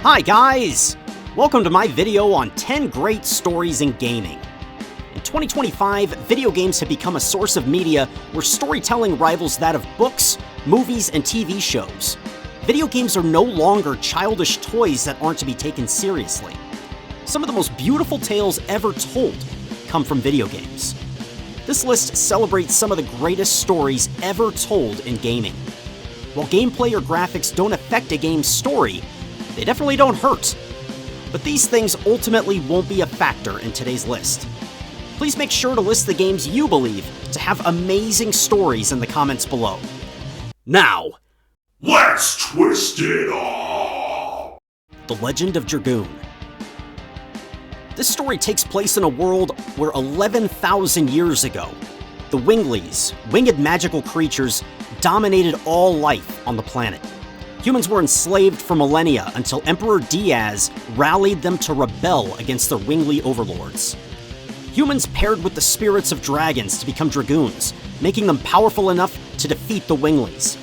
Hi guys! Welcome to my video on 10 great stories in gaming. In 2025, video games have become a source of media where storytelling rivals that of books, movies, and TV shows. Video games are no longer childish toys that aren't to be taken seriously. Some of the most beautiful tales ever told come from video games. This list celebrates some of the greatest stories ever told in gaming. While gameplay or graphics don't affect a game's story, they definitely don't hurt. But these things ultimately won't be a factor in today's list. Please make sure to list the games you believe to have amazing stories in the comments below. Now, let's twist it up! The Legend of Dragoon. This story takes place in a world where 11,000 years ago, the Winglies, winged magical creatures, dominated all life on the planet. Humans were enslaved for millennia until Emperor Diaz rallied them to rebel against their Wingly overlords. Humans paired with the spirits of dragons to become dragoons, making them powerful enough to defeat the Winglies.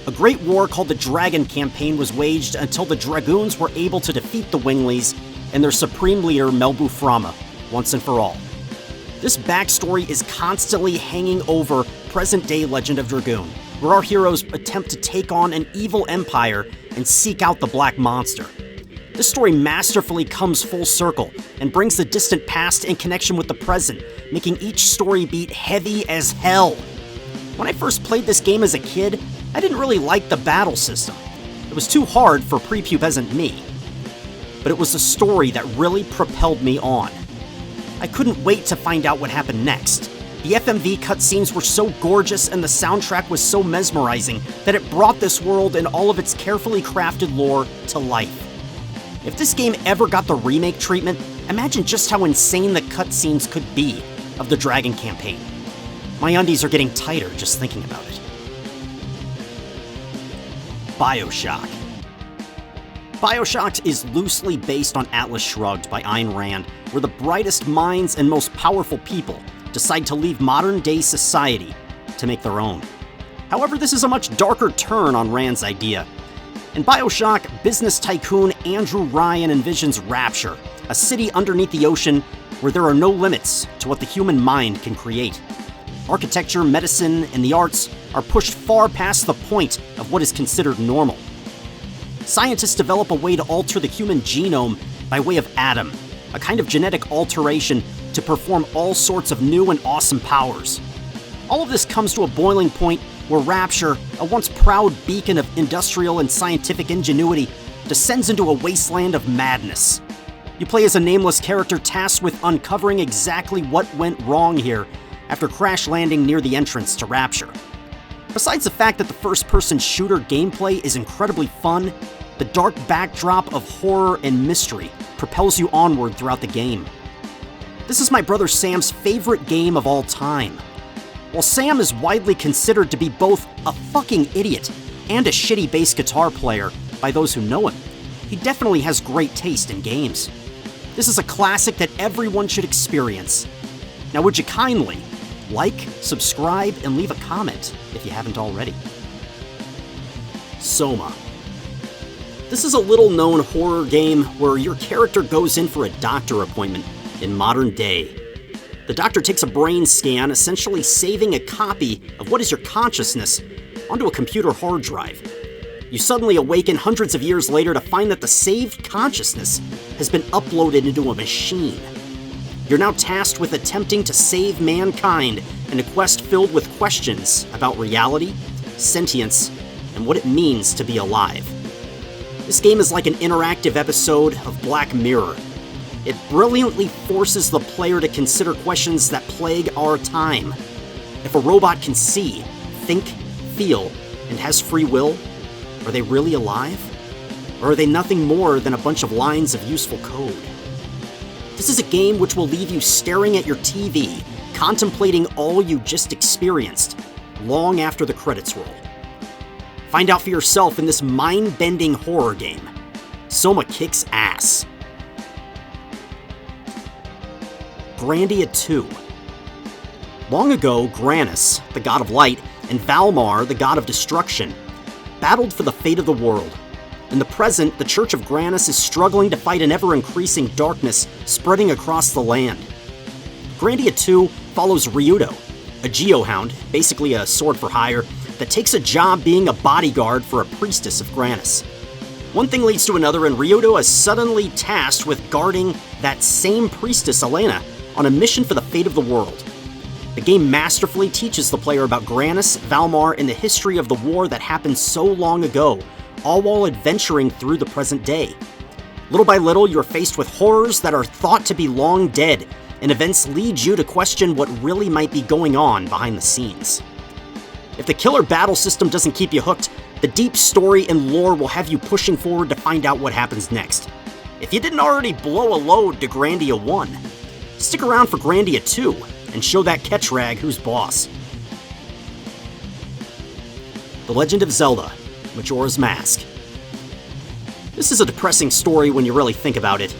A great war called the Dragon Campaign was waged until the dragoons were able to defeat the Winglies and their supreme leader Melbu once and for all. This backstory is constantly hanging over present-day Legend of Dragoon, where our heroes attempt to take on an evil empire and seek out the Black Monster. This story masterfully comes full circle and brings the distant past in connection with the present, making each story beat heavy as hell. When I first played this game as a kid, I didn't really like the battle system. It was too hard for prepubescent me. But it was the story that really propelled me on. I couldn't wait to find out what happened next. The FMV cutscenes were so gorgeous and the soundtrack was so mesmerizing that it brought this world and all of its carefully crafted lore to life. If this game ever got the remake treatment, imagine just how insane the cutscenes could be of the Dragon Campaign. My undies are getting tighter just thinking about it. BioShock. BioShock is loosely based on Atlas Shrugged by Ayn Rand, where the brightest minds and most powerful people decide to leave modern-day society to make their own. However, this is a much darker turn on Rand's idea. In BioShock, business tycoon Andrew Ryan envisions Rapture, a city underneath the ocean where there are no limits to what the human mind can create. Architecture, medicine, and the arts are pushed far past the point of what is considered normal. Scientists develop a way to alter the human genome by way of Adam, a kind of genetic alteration to perform all sorts of new and awesome powers. All of this comes to a boiling point where Rapture, a once proud beacon of industrial and scientific ingenuity, descends into a wasteland of madness. You play as a nameless character tasked with uncovering exactly what went wrong here after crash landing near the entrance to Rapture. Besides the fact that the first-person shooter gameplay is incredibly fun, the dark backdrop of horror and mystery propels you onward throughout the game. This is my brother Sam's favorite game of all time. While Sam is widely considered to be both a fucking idiot and a shitty bass guitar player by those who know him, he definitely has great taste in games. This is a classic that everyone should experience. Now would you kindly like, subscribe, and leave a comment if you haven't already. Soma. This is a little-known horror game where your character goes in for a doctor appointment in modern day. The doctor takes a brain scan, essentially saving a copy of what is your consciousness onto a computer hard drive. You suddenly awaken hundreds of years later to find that the saved consciousness has been uploaded into a machine. You're now tasked with attempting to save mankind in a quest filled with questions about reality, sentience, and what it means to be alive. This game is like an interactive episode of Black Mirror. It brilliantly forces the player to consider questions that plague our time. If a robot can see, think, feel, and has free will, are they really alive? Or are they nothing more than a bunch of lines of useful code? This is a game which will leave you staring at your TV, contemplating all you just experienced, long after the credits roll. Find out for yourself in this mind-bending horror game. Soma kicks ass. Grandia 2. Long ago, Granus, the god of light, and Valmar, the god of destruction, battled for the fate of the world. In the present, the Church of Granis is struggling to fight an ever-increasing darkness spreading across the land. Grandia 2 follows Ryudo, a geohound, basically a sword for hire, that takes a job being a bodyguard for a priestess of Granis. One thing leads to another, and Ryudo is suddenly tasked with guarding that same priestess, Elena, on a mission for the fate of the world. The game masterfully teaches the player about Granis, Valmar, and the history of the war that happened so long ago, all while adventuring through the present day. Little by little, you're faced with horrors that are thought to be long dead, and events lead you to question what really might be going on behind the scenes. If the killer battle system doesn't keep you hooked, the deep story and lore will have you pushing forward to find out what happens next. If you didn't already blow a load to Grandia 1, stick around for Grandia 2 and show that catch-rag who's boss. The Legend of Zelda: Majora's Mask. This is a depressing story when you really think about it.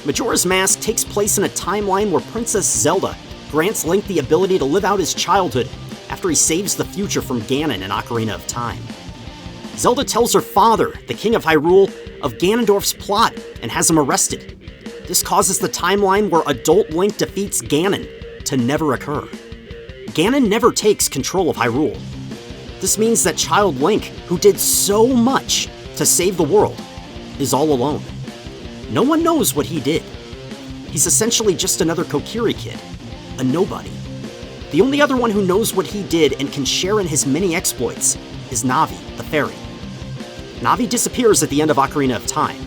Majora's Mask takes place in a timeline where Princess Zelda grants Link the ability to live out his childhood after he saves the future from Ganon in Ocarina of Time. Zelda tells her father, the King of Hyrule, of Ganondorf's plot and has him arrested. This causes the timeline where adult Link defeats Ganon to never occur. Ganon never takes control of Hyrule. This means that child Link, who did so much to save the world, is all alone. No one knows what he did. He's essentially just another Kokiri kid, a nobody. The only other one who knows what he did and can share in his many exploits is Navi, the fairy. Navi disappears at the end of Ocarina of Time.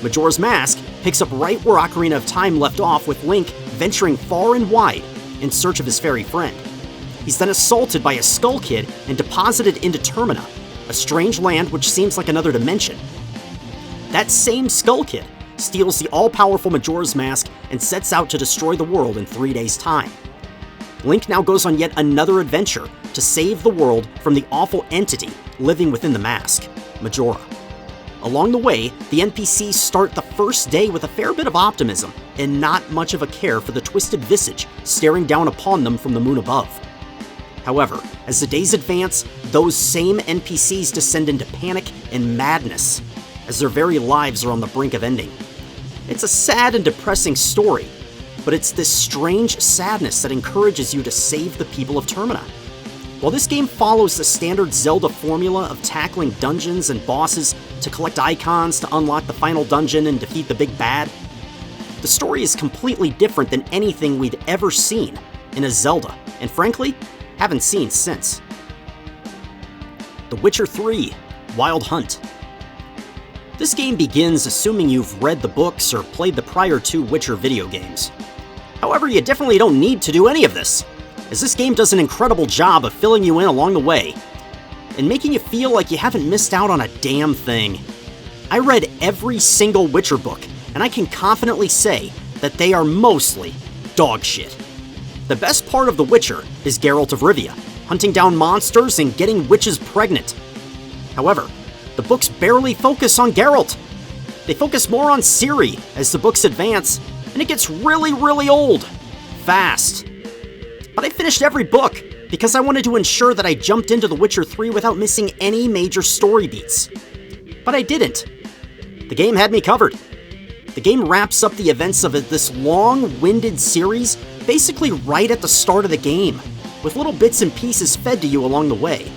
Majora's Mask picks up right where Ocarina of Time left off, with Link venturing far and wide in search of his fairy friend. He's then assaulted by a Skull Kid and deposited into Termina, a strange land which seems like another dimension. That same Skull Kid steals the all-powerful Majora's Mask and sets out to destroy the world in 3 days' time. Link now goes on yet another adventure to save the world from the awful entity living within the mask, Majora. Along the way, the NPCs start the first day with a fair bit of optimism and not much of a care for the twisted visage staring down upon them from the moon above. However, as the days advance, those same NPCs descend into panic and madness as their very lives are on the brink of ending. It's a sad and depressing story, but it's this strange sadness that encourages you to save the people of Termina. While this game follows the standard Zelda formula of tackling dungeons and bosses to collect icons to unlock the final dungeon and defeat the big bad, the story is completely different than anything we'd ever seen in a Zelda, and frankly, haven't seen since. The Witcher 3: Wild Hunt. This game begins assuming you've read the books or played the prior 2 Witcher video games. However, you definitely don't need to do any of this, as this game does an incredible job of filling you in along the way and making you feel like you haven't missed out on a damn thing. I read every single Witcher book, and I can confidently say that they are mostly dog shit. The best part of The Witcher is Geralt of Rivia, hunting down monsters and getting witches pregnant. However, the books barely focus on Geralt. They focus more on Ciri as the books advance, and it gets really old, fast. But I finished every book because I wanted to ensure that I jumped into The Witcher 3 without missing any major story beats. But I didn't. The game had me covered. The game wraps up the events of this long-winded series basically right at the start of the game, with little bits and pieces fed to you along the way.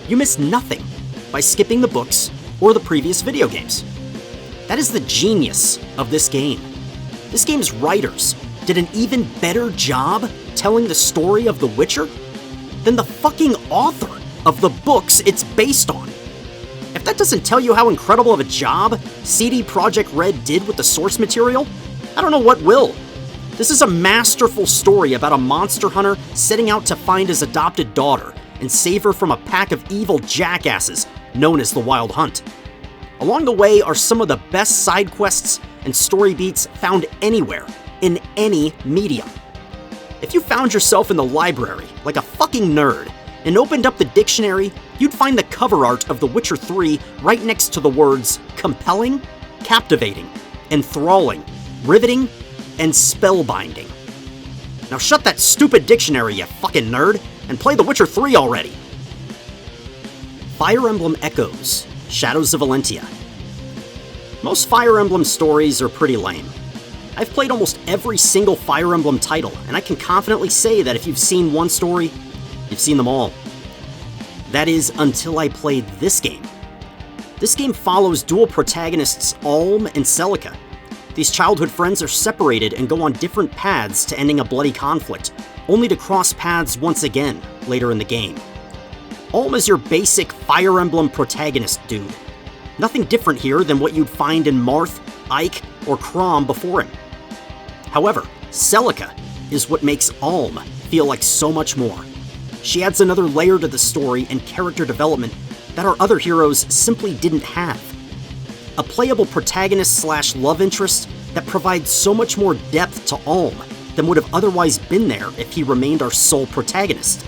You miss nothing by skipping the books or the previous video games. That is the genius of this game. This game's writers did an even better job telling the story of The Witcher than the fucking author of the books it's based on. If that doesn't tell you how incredible of a job CD Projekt Red did with the source material, I don't know what will. This is a masterful story about a monster hunter setting out to find his adopted daughter and save her from a pack of evil jackasses known as the Wild Hunt. Along the way are some of the best side quests and story beats found anywhere, in any medium. If you found yourself in the library, like a fucking nerd, and opened up the dictionary, you'd find the cover art of The Witcher 3 right next to the words compelling, captivating, enthralling, riveting, and spellbinding. Now shut that stupid dictionary, you fucking nerd, and play The Witcher 3 already! Fire Emblem Echoes: Shadows of Valentia. Most Fire Emblem stories are pretty lame. I've played almost every single Fire Emblem title, and I can confidently say that if you've seen one story, you've seen them all. That is, until I played this game. This game follows dual protagonists Alm and Celica. These childhood friends are separated and go on different paths to ending a bloody conflict, only to cross paths once again later in the game. Alm is your basic Fire Emblem protagonist dude. Nothing different here than what you'd find in Marth, Ike, or Chrom before him. However, Celica is what makes Alm feel like so much more. She adds another layer to the story and character development that our other heroes simply didn't have. A playable protagonist/love interest that provides so much more depth to Alm than would have otherwise been there if he remained our sole protagonist.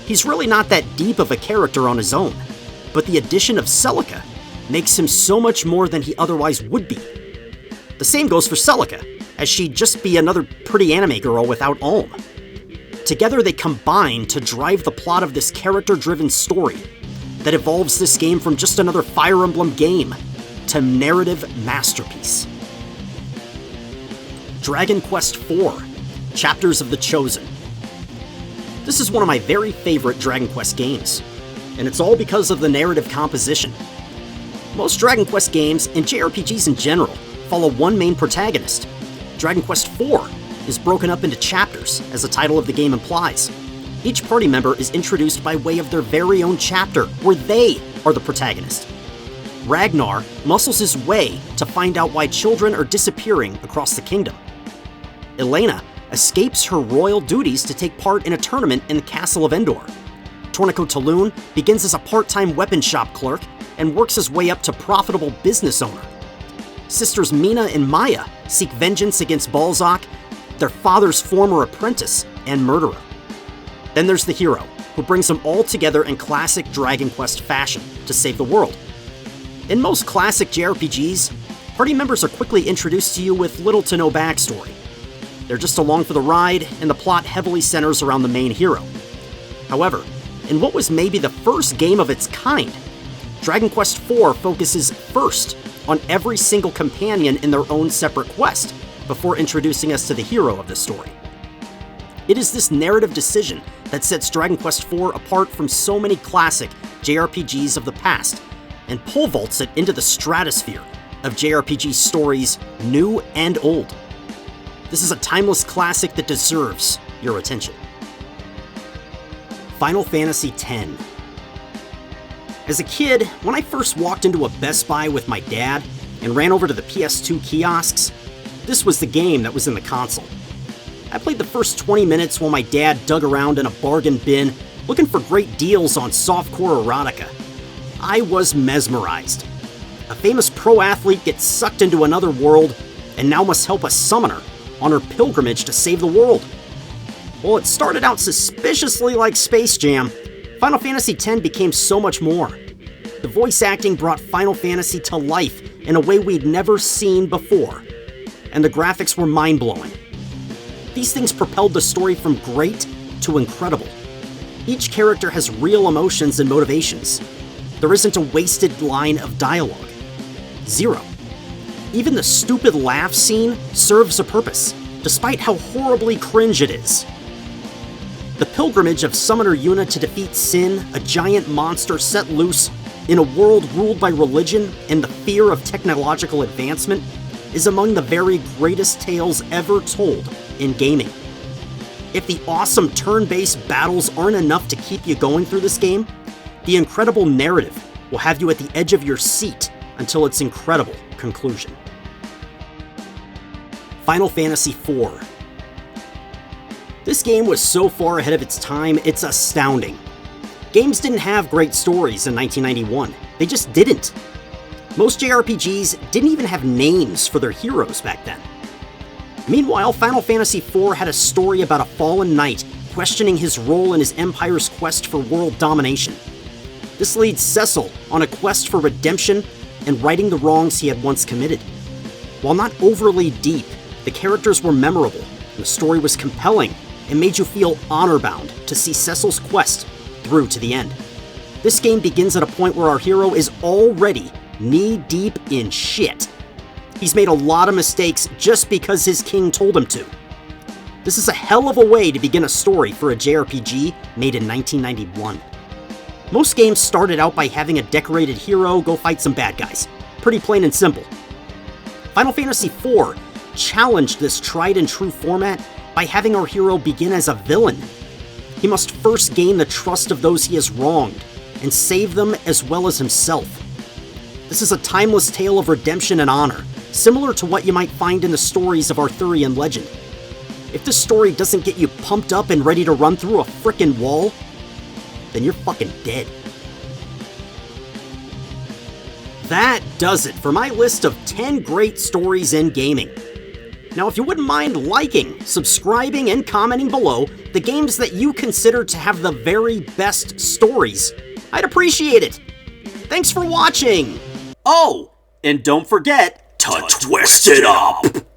He's really not that deep of a character on his own, but the addition of Celica makes him so much more than he otherwise would be. The same goes for Celica, as she'd just be another pretty anime girl without Alm. Together they combine to drive the plot of this character-driven story that evolves this game from just another Fire Emblem game to narrative masterpiece. Dragon Quest IV: Chapters of the Chosen. This is one of my very favorite Dragon Quest games, and it's all because of the narrative composition. Most Dragon Quest games, and JRPGs in general, follow one main protagonist. Dragon Quest IV is broken up into chapters, as the title of the game implies. Each party member is introduced by way of their very own chapter, where they are the protagonist. Ragnar muscles his way to find out why children are disappearing across the kingdom. Elena escapes her royal duties to take part in a tournament in the castle of Endor. Torneko Taloon begins as a part-time weapon shop clerk and works his way up to profitable business owner. Sisters Mina and Maya seek vengeance against Balzac, their father's former apprentice and murderer. Then there's the hero, who brings them all together in classic Dragon Quest fashion to save the world. In most classic JRPGs, party members are quickly introduced to you with little to no backstory. They're just along for the ride, and the plot heavily centers around the main hero. However, in what was maybe the first game of its kind, Dragon Quest IV focuses first on every single companion in their own separate quest before introducing us to the hero of the story. It is this narrative decision that sets Dragon Quest IV apart from so many classic JRPGs of the past and pole vaults it into the stratosphere of JRPG stories, new and old. This is a timeless classic that deserves your attention. Final Fantasy X. As a kid, when I first walked into a Best Buy with my dad and ran over to the PS2 kiosks, this was the game that was in the console. I played the first 20 minutes while my dad dug around in a bargain bin looking for great deals on softcore erotica. I was mesmerized. A famous pro athlete gets sucked into another world and now must help a summoner on her pilgrimage to save the world. While it started out suspiciously like Space Jam, Final Fantasy X became so much more. The voice acting brought Final Fantasy to life in a way we'd never seen before, and the graphics were mind-blowing. These things propelled the story from great to incredible. Each character has real emotions and motivations. There isn't a wasted line of dialogue. Zero. Even the stupid laugh scene serves a purpose, despite how horribly cringe it is. The pilgrimage of Summoner Yuna to defeat Sin, a giant monster set loose in a world ruled by religion and the fear of technological advancement, is among the very greatest tales ever told in gaming. If the awesome turn-based battles aren't enough to keep you going through this game, the incredible narrative will have you at the edge of your seat until its incredible conclusion. Final Fantasy IV. This game was so far ahead of its time, it's astounding. Games didn't have great stories in 1991. They just didn't. Most JRPGs didn't even have names for their heroes back then. Meanwhile, Final Fantasy IV had a story about a fallen knight questioning his role in his empire's quest for world domination. This leads Cecil on a quest for redemption and righting the wrongs he had once committed. While not overly deep, the characters were memorable, and the story was compelling and made you feel honor-bound to see Cecil's quest through to the end. This game begins at a point where our hero is already knee-deep in shit He's made a lot of mistakes just because his king told him to. This is a hell of a way to begin a story for a JRPG made in 1991. Most games started out by having a decorated hero go fight some bad guys. Pretty plain and simple. Final Fantasy IV challenged this tried and true format by having our hero begin as a villain. He must first gain the trust of those he has wronged, and save them as well as himself. This is a timeless tale of redemption and honor, similar to what you might find in the stories of Arthurian legend. If this story doesn't get you pumped up and ready to run through a frickin' wall, then you're fucking dead. That does it for my list of 10 great stories in gaming. Now, if you wouldn't mind liking, subscribing, and commenting below the games that you consider to have the very best stories, I'd appreciate it. Thanks for watching! Oh, and don't forget to twist it up!